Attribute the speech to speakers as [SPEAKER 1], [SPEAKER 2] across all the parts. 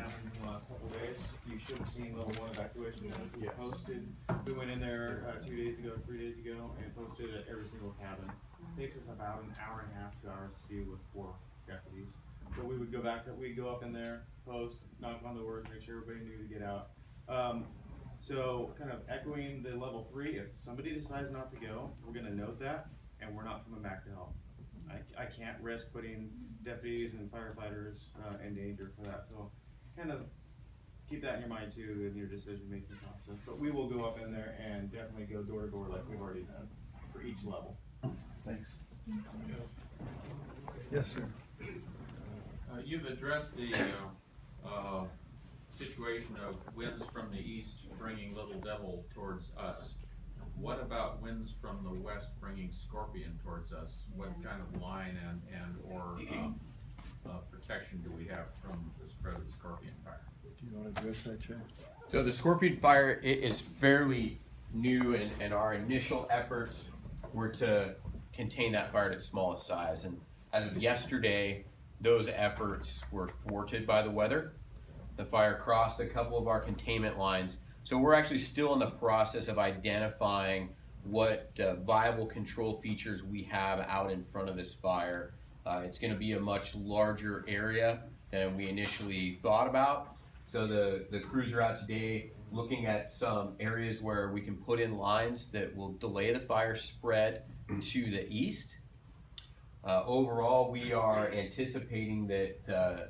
[SPEAKER 1] cabins in the last couple of days. You should have seen level 1 evacuation notices posted. We went in there 2 days ago, 3 days ago, and posted at every single cabin. It takes us about an hour and a half, 2 hours to deal with 4 deputies. So we would go up in there, post, knock on the doors, make sure everybody knew to get out. So kind of echoing the level 3, if somebody decides not to go, we're gonna note that, and we're not coming back to help. I can't risk putting deputies and firefighters in danger for that, so kind of keep that in your mind too in your decision-making process. But we will go up in there and definitely go door to door like we've already done for each level.
[SPEAKER 2] Thanks. Yes, sir.
[SPEAKER 3] You've addressed the situation of winds from the east bringing Little Devil towards us. What about winds from the west bringing Scorpion towards us? What kind of line or protection do we have from the spread of the Scorpion fire?
[SPEAKER 2] Do you want to address that, Chad?
[SPEAKER 4] So the Scorpion fire is fairly new, and our initial efforts were to contain that fire to its smallest size. And as of yesterday, those efforts were thwarted by the weather. The fire crossed a couple of our containment lines. So we're actually still in the process of identifying what viable control features we have out in front of this fire. It's going to be a much larger area than we initially thought about. So the crews are out today looking at some areas where we can put in lines that will delay the fire spread to the east. Overall, we are anticipating that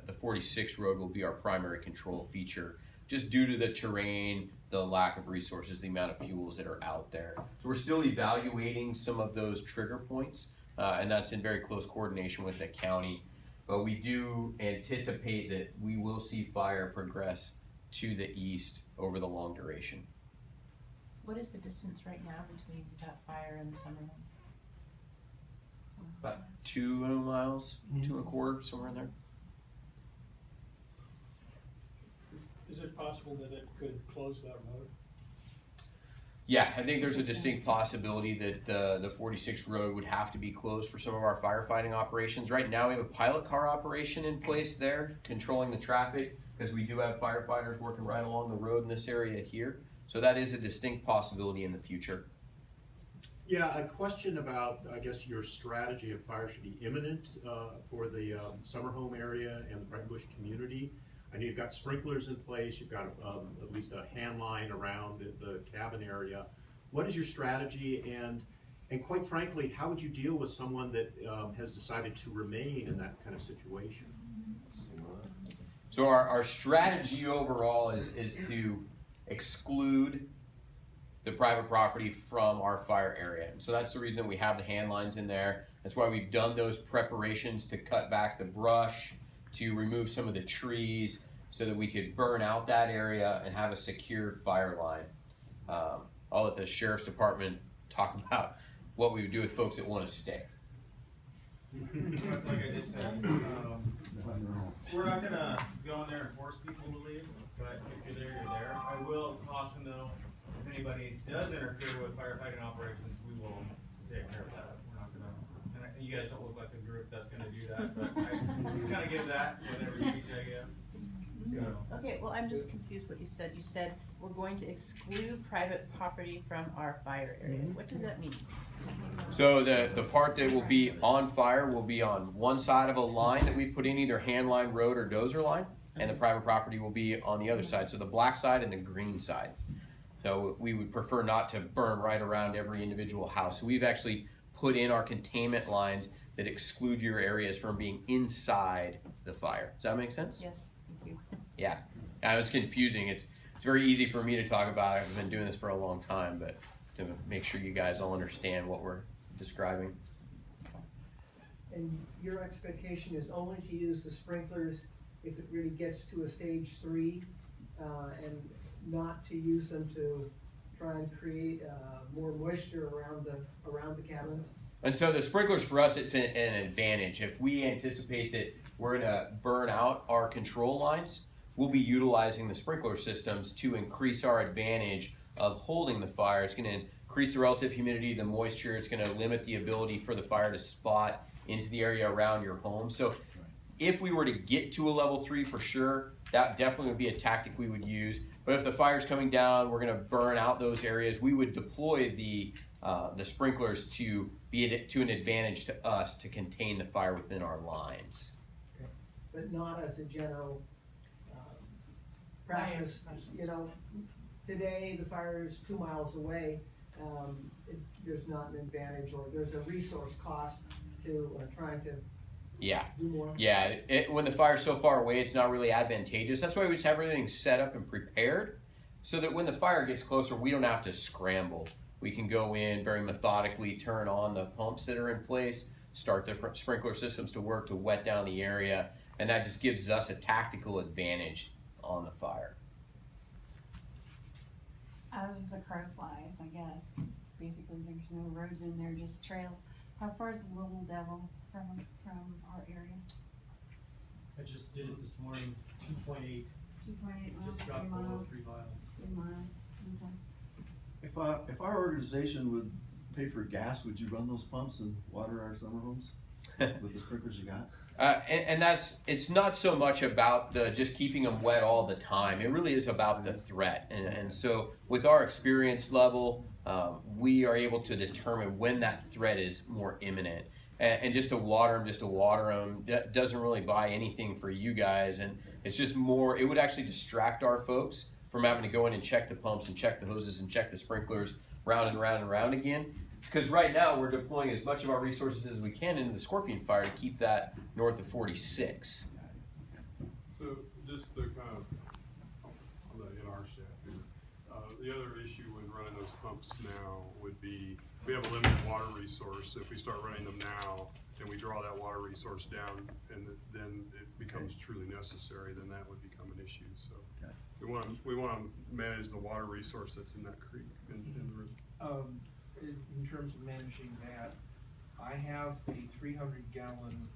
[SPEAKER 4] the 46 road will be our primary control feature, just due to the terrain, the lack of resources, the amount of fuels that are out there. So we're still evaluating some of those trigger points, and that's in very close coordination with the county. But we do anticipate that we will see fire progress to the east over the long duration.
[SPEAKER 5] What is the distance right now between that fire and the summer home?
[SPEAKER 4] About 2 miles, 2.25, somewhere in there.
[SPEAKER 6] Is it possible that it could close that road?
[SPEAKER 4] Yeah, I think there's a distinct possibility that the 46 road would have to be closed for some of our firefighting operations. Right now we have a pilot car operation in place there, controlling the traffic, because we do have firefighters working right along the road in this area here. So that is a distinct possibility in the future.
[SPEAKER 7] Yeah, a question about, I guess, your strategy of fire should be imminent for the summer home area and the Breitenbush community. I know you've got sprinklers in place, you've got at least a hand line around the cabin area. What is your strategy, and quite frankly, how would you deal with someone that has decided to remain in that kind of situation?
[SPEAKER 4] So our strategy overall is to exclude the private property from our fire area. And so that's the reason that we have the hand lines in there. That's why we've done those preparations to cut back the brush, to remove some of the trees, so that we could burn out that area and have a secure fire line. I'll let the sheriff's department talk about what we would do with folks that want to stay.
[SPEAKER 1] It's like I just said, we're not gonna go in there and force people to leave, but if you're there, you're there. I will caution though, if anybody does interfere with firefighting operations, we will take care of that. We're not gonna, and you guys don't look like the group that's gonna do that, but I kind of give that with every speech I give. So.
[SPEAKER 5] Okay, well, I'm just confused what you said. You said we're going to exclude private property from our fire area. What does that mean?
[SPEAKER 4] So the part that will be on fire will be on one side of a line that we've put in, either hand line, road, or dozer line, and the private property will be on the other side, so the black side and the green side. So we would prefer not to burn right around every individual house. So we've actually put in our containment lines that exclude your areas from being inside the fire. Does that make sense?
[SPEAKER 5] Yes, thank you.
[SPEAKER 4] Yeah, I know it's confusing. It's very easy for me to talk about. I've been doing this for a long time, but to make sure you guys all understand what we're describing.
[SPEAKER 8] And your expectation is only to use the sprinklers if it really gets to a stage 3, and not to use them to try and create more moisture around the cabins?
[SPEAKER 4] And so the sprinklers for us, it's an advantage. If we anticipate that we're gonna burn out our control lines, we'll be utilizing the sprinkler systems to increase our advantage of holding the fire. It's gonna increase the relative humidity, the moisture. It's gonna limit the ability for the fire to spot into the area around your home. So if we were to get to a level 3 for sure, that definitely would be a tactic we would use. But if the fire's coming down, we're gonna burn out those areas, we would deploy the sprinklers to be to an advantage to us to contain the fire within our lines.
[SPEAKER 8] But not as a general, practice, you know, today the fire is 2 miles away, there's not an advantage, or there's a resource cost to, trying to
[SPEAKER 4] Yeah.
[SPEAKER 8] do more.
[SPEAKER 4] Yeah, when the fire's so far away, it's not really advantageous. That's why we just have everything set up and prepared so that when the fire gets closer, we don't have to scramble. We can go in very methodically, turn on the pumps that are in place, start the sprinkler systems to work to wet down the area, and that just gives us a tactical advantage on the fire.
[SPEAKER 9] As the crow flies, I guess, 'cause basically there's no roads in there, just trails. How far is Little Devil from our area?
[SPEAKER 6] I just did it this morning, 2.8,
[SPEAKER 9] 2.8 miles,
[SPEAKER 6] just
[SPEAKER 9] 3
[SPEAKER 6] dropped below
[SPEAKER 9] miles,
[SPEAKER 6] 3 miles.
[SPEAKER 9] 3 miles, okay.
[SPEAKER 2] If our organization would pay for gas, would you run those pumps and water our summer homes with the sprinklers you got?
[SPEAKER 4] And it's not so much about just keeping them wet all the time. It really is about the threat. And so with our experience level, we are able to determine when that threat is more imminent. And just to water them, that doesn't really buy anything for you guys. And it's just more, it would actually distract our folks from having to go in and check the pumps and check the hoses and check the sprinklers round and round and round again. Because right now we're deploying as much of our resources as we can into the Scorpion fire to keep that north of 46.
[SPEAKER 10] So just to kind of, in our staff here, the other issue with running those pumps now would be, we have a limited water resource. If we start running them now and we draw that water resource down and then it becomes truly necessary, then that would become an issue. So we want to manage the water resource that's in that creek in the river.
[SPEAKER 11] In terms of managing that, I have a 300-gallon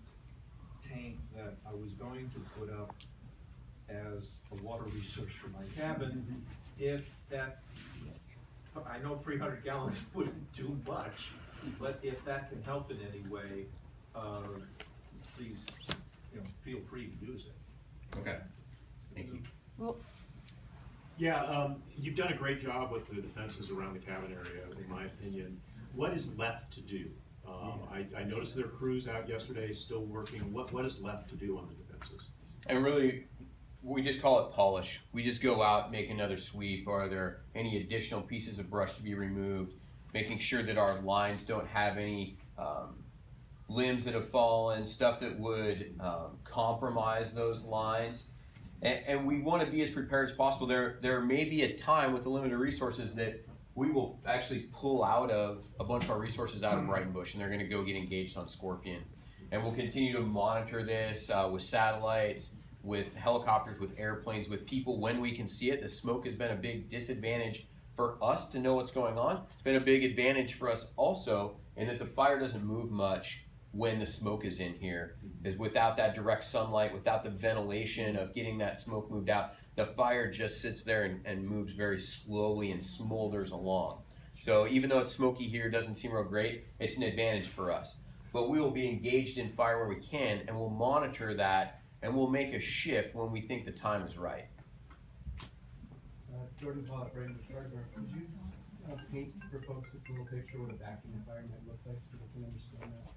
[SPEAKER 11] tank that I was going to put up as a water resource for my cabin. If that, I know 300 gallons wouldn't do much, but if that can help in any way, please, feel free to use it.
[SPEAKER 4] Okay, thank you.
[SPEAKER 5] Well,
[SPEAKER 7] Yeah, you've done a great job with the defenses around the cabin area, in my opinion. What is left to do? I noticed there are crews out yesterday still working. What is left to do on the defenses?
[SPEAKER 4] And really, we just call it polish. We just go out, make another sweep. Are there any additional pieces of brush to be removed? Making sure that our lines don't have any limbs that have fallen, stuff that would compromise those lines. And we want to be as prepared as possible. There may be a time with the limited resources that we will actually pull out of a bunch of our resources out of Breitenbush, and they're going to go get engaged on Scorpion. And we'll continue to monitor this with satellites, with helicopters, with airplanes, with people when we can see it. The smoke has been a big disadvantage for us to know what's going on. It's been a big advantage for us also in that the fire doesn't move much when the smoke is in here. Is without that direct sunlight, without the ventilation of getting that smoke moved out, the fire just sits there and moves very slowly and smolders along. So even though it's smoky here, doesn't seem real great, it's an advantage for us. But we will be engaged in fire where we can, and we'll monitor that, and we'll make a shift when we think the time is right.
[SPEAKER 12] Jordan Paul at Breitenbush Hardware. Could you paint for folks this little picture what a vacuum fire might look like so they can understand that?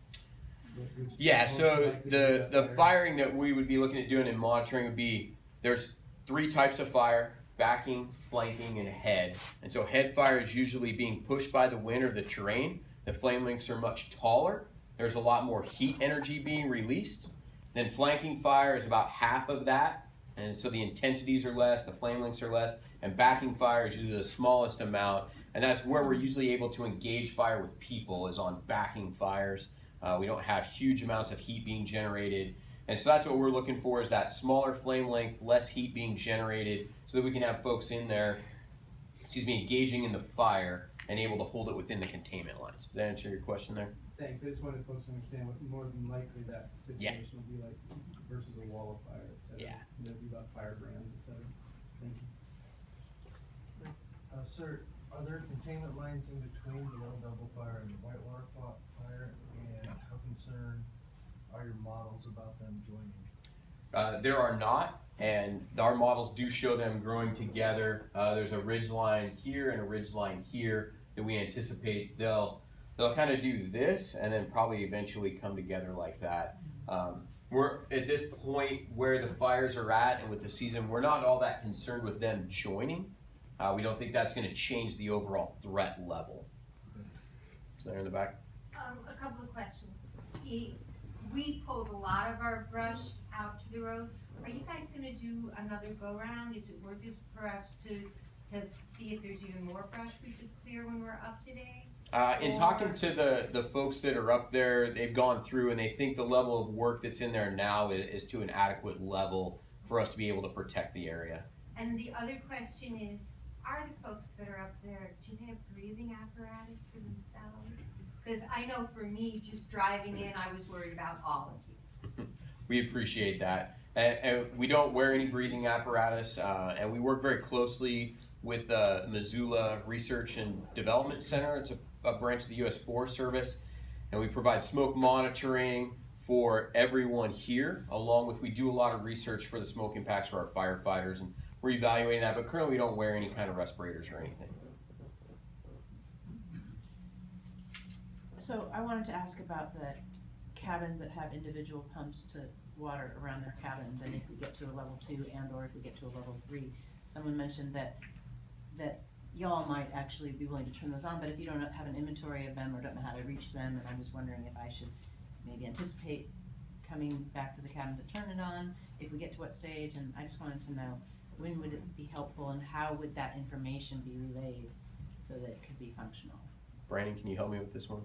[SPEAKER 4] Yeah, so the firing that we would be looking at doing and monitoring would be, there's 3 types of fire: backing, flanking, and head. And so head fire is usually being pushed by the wind or the terrain. The flame lengths are much taller. There's a lot more heat energy being released. Then flanking fire is about half of that. And so the intensities are less, the flame lengths are less, and backing fire is usually the smallest amount. And that's where we're usually able to engage fire with people, is on backing fires. We don't have huge amounts of heat being generated. And so that's what we're looking for, is that smaller flame length, less heat being generated, so that we can have folks in there, engaging in the fire and able to hold it within the containment lines. Does that answer your question there?
[SPEAKER 12] Thanks. I just wanted folks to understand what more than likely that situation will be like versus a wall of fire, et cetera.
[SPEAKER 4] Yeah.
[SPEAKER 12] It'll be about fire brands, et cetera. Thank you.
[SPEAKER 11] Sir, are there containment lines in between the Little Devil fire and the Whitewater fire? And how concerned are your models about them joining?
[SPEAKER 4] There are not, and our models do show them growing together. There's a ridge line here and a ridge line here that we anticipate they'll kind of do this and then probably eventually come together like that. We're at this point where the fires are at and with the season, we're not all that concerned with them joining. We don't think that's going to change the overall threat level. So there in the back.
[SPEAKER 13] A couple of questions. We pulled a lot of our brush out to the road. Are you guys gonna do another go-round? Is it worth it for us to see if there's even more brush we could clear when we're up today?
[SPEAKER 4] In talking to the folks that are up there, they've gone through and they think the level of work that's in there now is to an adequate level for us to be able to protect the area.
[SPEAKER 13] And the other question is, are the folks that are up there, do they have breathing apparatus for themselves? Because I know for me, just driving in, I was worried about all of you.
[SPEAKER 4] We appreciate that. And we don't wear any breathing apparatus, and we work very closely with Missoula Research and Development Center. It's a branch of the U.S. Forest Service, and we provide smoke monitoring for everyone here, along with we do a lot of research for the smoke impacts for our firefighters, and we're evaluating that, but currently we don't wear any kind of respirators or anything.
[SPEAKER 5] So I wanted to ask about the cabins that have individual pumps to water around their cabins, and if we get to a level 2 and or if we get to a level 3. Someone mentioned that y'all might actually be willing to turn those on, but if you don't have an inventory of them or don't know how to reach them, and I'm just wondering if I should maybe anticipate coming back to the cabin to turn it on, if we get to what stage, and I just wanted to know when would it be helpful and how would that information be relayed so that it could be functional?
[SPEAKER 4] Brandon, can you help me with this one?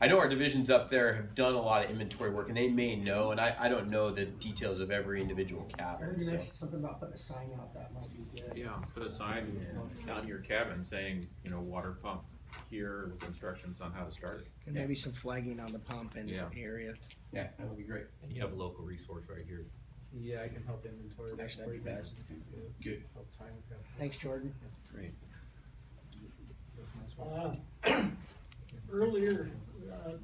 [SPEAKER 4] I know our divisions up there have done a lot of inventory work, and they may know, and I don't know the details of every individual
[SPEAKER 12] I
[SPEAKER 4] cabin.
[SPEAKER 12] heard you
[SPEAKER 4] So.
[SPEAKER 12] mention something about putting a sign out, that might be good.
[SPEAKER 3] Yeah, put a sign on your cabin saying, water pump here with instructions on how to start it.
[SPEAKER 14] And maybe some flagging on the pump and
[SPEAKER 3] Yeah.
[SPEAKER 14] area.
[SPEAKER 4] Yeah, that would be great.
[SPEAKER 15] And you have a local resource right here.
[SPEAKER 12] Yeah, I can help inventory. that
[SPEAKER 14] Actually, that'd
[SPEAKER 12] for
[SPEAKER 14] be
[SPEAKER 12] you.
[SPEAKER 14] best.
[SPEAKER 4] Good.
[SPEAKER 12] Help time with that.
[SPEAKER 14] Thanks, Jordan.
[SPEAKER 2] Great.
[SPEAKER 6] Earlier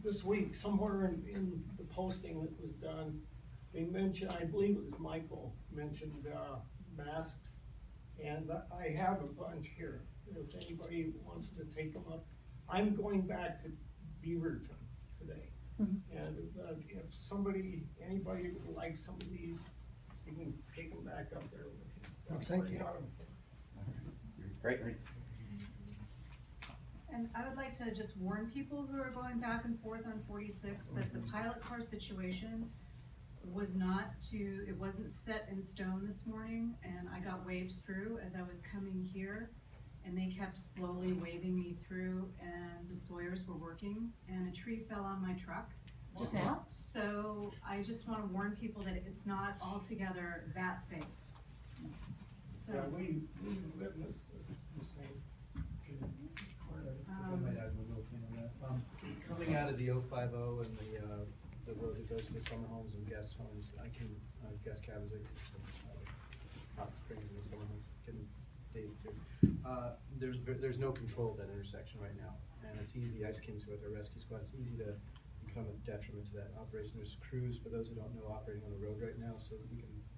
[SPEAKER 6] this week, somewhere in the posting that was done, they mentioned, I believe it was Michael, mentioned masks. And I have a bunch here, if anybody wants to take them up. I'm going back to Beaverton today. And if anybody would like some of these, you can take them back up there with you.
[SPEAKER 14] Oh, thank you.
[SPEAKER 4] Great.
[SPEAKER 16] And I would like to just warn people who are going back and forth on 46 that the pilot car situation it wasn't set in stone this morning, and I got waved through as I was coming here, and they kept slowly waving me through, and the Sawyers were working, and a tree fell on my truck.
[SPEAKER 5] Just now?
[SPEAKER 16] So I just wanna warn people that it's not altogether that safe. So.
[SPEAKER 6] Yeah, we witnessed the same.
[SPEAKER 12] I might add one little thing on that. Coming out of the 050 and the road that goes to summer homes and guest homes, guest cabins, hot springs and the summer homes, getting dated too. There's no control of that intersection right now, and it's easy. I just came to it with our rescue squad. It's easy to become a detriment to that operation. There's crews, for those who don't know, operating on the road right now, so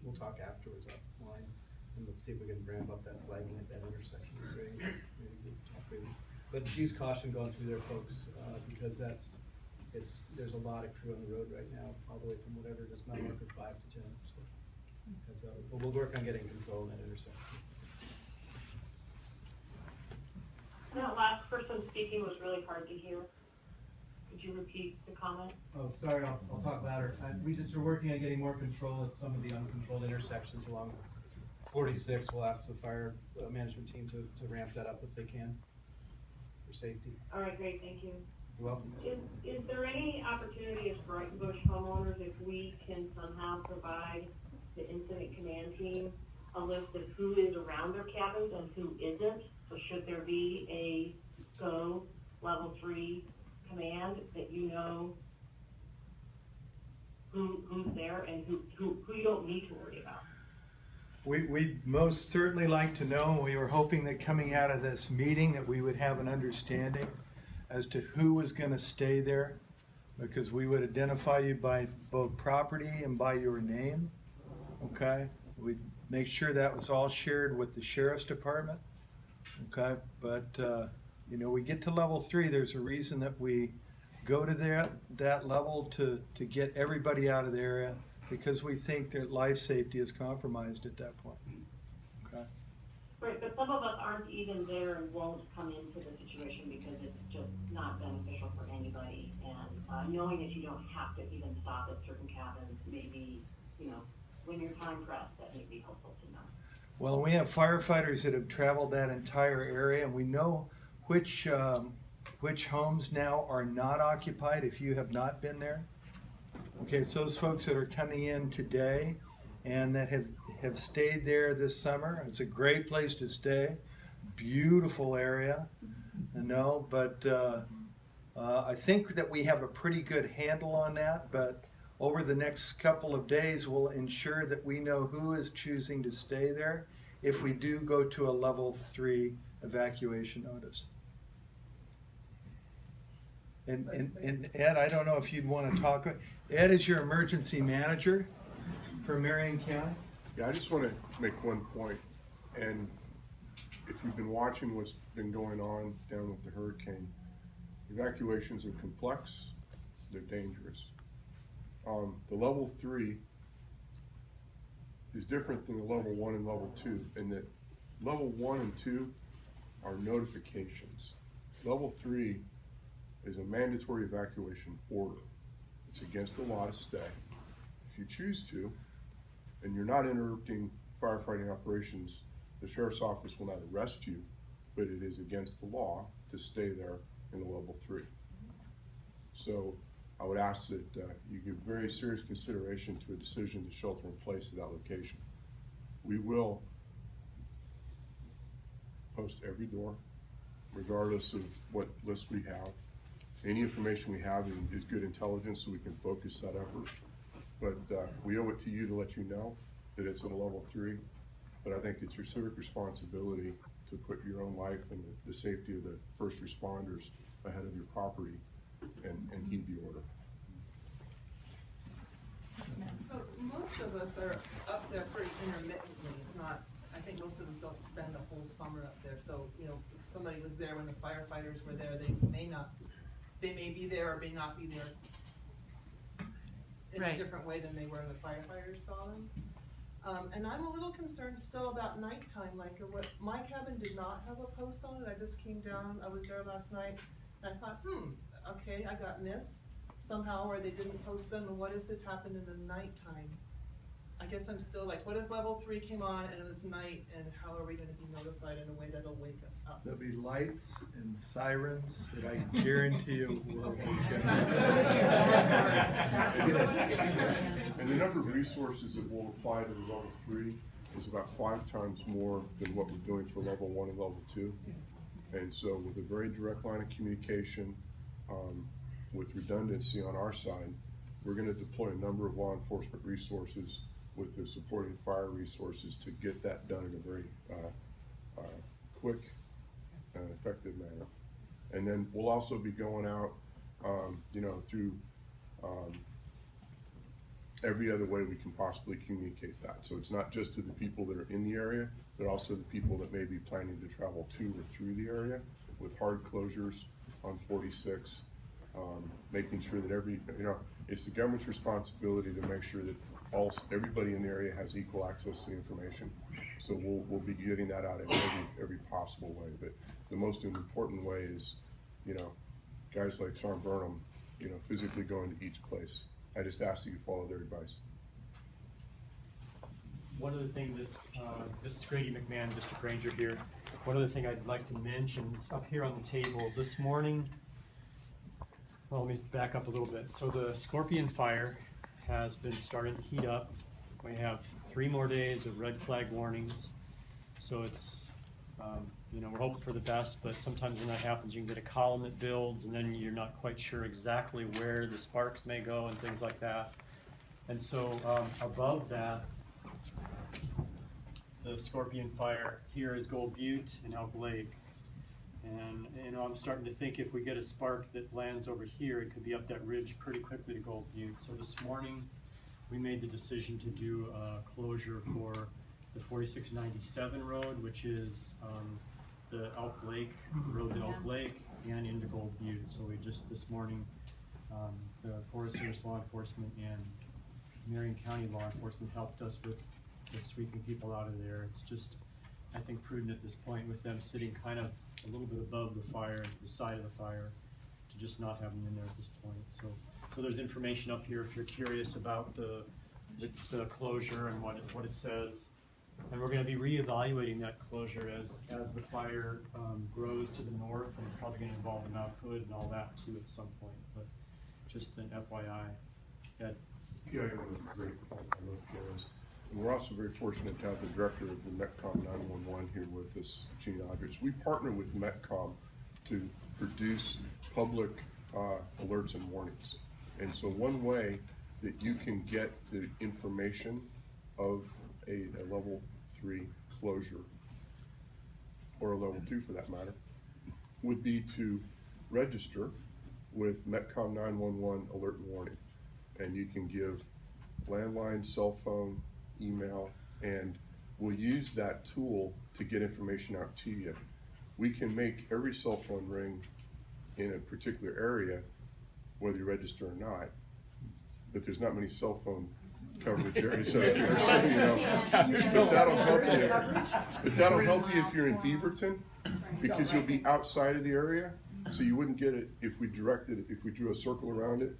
[SPEAKER 12] we'll talk afterwards offline, and let's see if we can ramp up that flagging at that intersection. But use caution going through there, folks, because there's a lot of crew on the road right now, all the way from whatever it is, mile marker 5 to 10. So but we'll work on getting control in that intersection.
[SPEAKER 17] That last person speaking was really hard to hear. Could you repeat the comment?
[SPEAKER 12] Oh, sorry, I'll talk louder. We just are working on getting more control at some of the uncontrolled intersections along 46. We'll ask the fire management team to ramp that up if they can for safety.
[SPEAKER 17] All right, great, thank you.
[SPEAKER 12] You're welcome.
[SPEAKER 17] Is there any opportunity as Breitenbush homeowners if we can somehow provide the incident command team a list of who is around their cabins and who isn't? So should there be a go level 3 command that you know who's there and who you don't need to worry about?
[SPEAKER 18] We'd most certainly like to know. We were hoping that coming out of this meeting that we would have an understanding as to who was going to stay there, because we would identify you by both property and by your name, okay? We'd make sure that was all shared with the sheriff's department, okay? But, you know, we get to level 3, there's a reason that we go to that level to get everybody out of the area, because we think that life safety is compromised at that point, okay?
[SPEAKER 17] Right, but some of us aren't even there and won't come into the situation because it's just not beneficial for anybody. And knowing that you don't have to even stop at certain cabins, maybe, you know, when you're time pressed, that may be helpful to know.
[SPEAKER 18] Well, we have firefighters that have traveled that entire area, and we know which homes now are not occupied if you have not been there. Okay, it's those folks that are coming in today and that have stayed there this summer. It's a great place to stay, beautiful area, you know, but I think that we have a pretty good handle on that, but over the next couple of days, we'll ensure that we know who is choosing to stay there if we do go to a level 3 evacuation notice. And Ed, I don't know if you'd want to talk. Ed is your emergency manager for Marion County.
[SPEAKER 19] Yeah, I just want to make one point, and if you've been watching what's been going on down with the hurricane, evacuations are complex, they're dangerous. The level 3 is different than the level 1 and level 2 in that level 1 and 2 are notifications. Level 3 is a mandatory evacuation order. It's against the law to stay. If you choose to, and you're not interrupting firefighting operations, the sheriff's office will not arrest you, but it is against the law to stay there in the level 3. So I would ask that you give very serious consideration to a decision to shelter in place at that location. We will post every door, regardless of what list we have. Any information we have is good intelligence, so we can focus that effort. But we owe it to you to let you know that it's at a level 3. But I think it's your civic responsibility to put your own life and the safety of the first responders ahead of your property and heed the order.
[SPEAKER 20] So most of us are up there pretty intermittently. It's not, I think most of us don't spend the whole summer up there. So, you know, if somebody was there when the firefighters were there, they may be there or may not be there in a different way than they were when the firefighters saw them. And I'm a little concerned still about nighttime, like what my cabin did not have a post on it. I just came down, I was there last night, and I thought, okay, I got missed somehow, or they didn't post them, and what if this happened in the nighttime? I guess I'm still like, what if level 3 came on and it was night, and how are we gonna be notified in a way that'll wake us up?
[SPEAKER 18] There'll be lights and sirens that I guarantee you will be
[SPEAKER 19] And the number of resources that will apply to the level 3 is about 5 times more than what we're doing for level 1 and level 2. And so with a very direct line of communication, with redundancy on our side, we're gonna deploy a number of law enforcement resources with the supporting fire resources to get that done in a very quick and effective manner. And then we'll also be going out, you know, through every other way we can possibly communicate that. So it's not just to the people that are in the area, but also the people that may be planning to travel to or through the area with hard closures on 46, making sure that it's the government's responsibility to make sure that everybody in the area has equal access to the information. So we'll be getting that out in every possible way. But the most important way is, you know, guys like Sergeant Burnham, you know, physically going to each place. I just ask that you follow their advice.
[SPEAKER 21] One other thing that, this is Grady McMahon, District Ranger here. One other thing I'd like to mention, it's up here on the table. This morning, well, let me back up a little bit. So the Scorpion Fire has been starting to heat up. We have 3 more days of red flag warnings. So it's, you know, we're hoping for the best, but sometimes when that happens, you can get a column that builds and then you're not quite sure exactly where the sparks may go and things like that. And so above that, the Scorpion Fire here is Gold Butte and Elk Lake. And, you know, I'm starting to think if we get a spark that lands over here, it could be up that ridge pretty quickly to Gold Butte. So this morning, we made the decision to do a closure for the 4697 road, which is the Elk Lake, road to Elk Lake, and into Gold Butte. So we just this morning, the Forest Service law enforcement and Marion County law enforcement helped us with sweeping people out of there. It's just, I think, prudent at this point with them sitting kind of a little bit above the fire, the side of the fire, to just not have them in there at this point. So there's information up here if you're curious about the closure and what it says. And we're gonna be reevaluating that closure as the fire grows to the north, and it's probably gonna involve the Mount Hood and all that too at some point, but just an FYI. Ed?
[SPEAKER 19] Yeah, great point. I love cameras. And we're also very fortunate to have the director of the Metcom 911 here with us, Gene Aldrich. We partner with Metcom to produce public alerts and warnings. And so one way that you can get the information of a level 3 closure, or a level 2 for that matter, would be to register with Metcom 911 alert and warning. And you can give landline, cell phone, email, and we'll use that tool to get information out to you. We can make every cell phone ring in a particular area, whether you register or not, but there's not many cell phone coverage areas. So, you know, but that'll help you. But that'll help you if you're in Beaverton, because you'll be outside of the area, so you wouldn't get it if we drew a circle around it.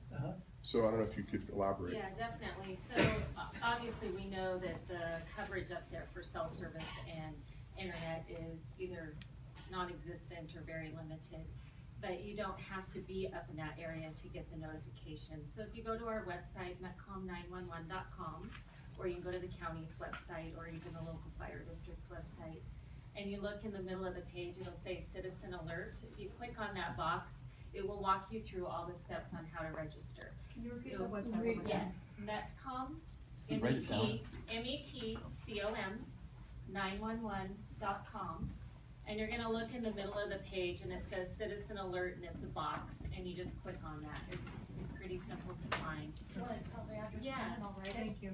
[SPEAKER 19] So I don't know if you could elaborate.
[SPEAKER 1] Yeah, definitely. So obviously we know that the coverage up there for cell service and internet is either non-existent or very limited, but you don't have to be up in that area to get the notifications. So if you go to our website, metcom911.com, or you can go to the county's website or even the local fire district's website, and you look in the middle of the page, it'll say Citizen Alert. If you click on that box, it will walk you through all the steps on how to register.
[SPEAKER 16] Can you repeat
[SPEAKER 1] So,
[SPEAKER 16] the website?
[SPEAKER 1] yes, Metcom,
[SPEAKER 2] Write it down.
[SPEAKER 1] METCOM 911.com. And you're gonna look in the middle of the page and it says Citizen Alert and it's a box and you just click on that. It's pretty simple to find.
[SPEAKER 16] Do you want to tell the address?
[SPEAKER 1] Yeah.
[SPEAKER 16] And I'll write it. Thank you.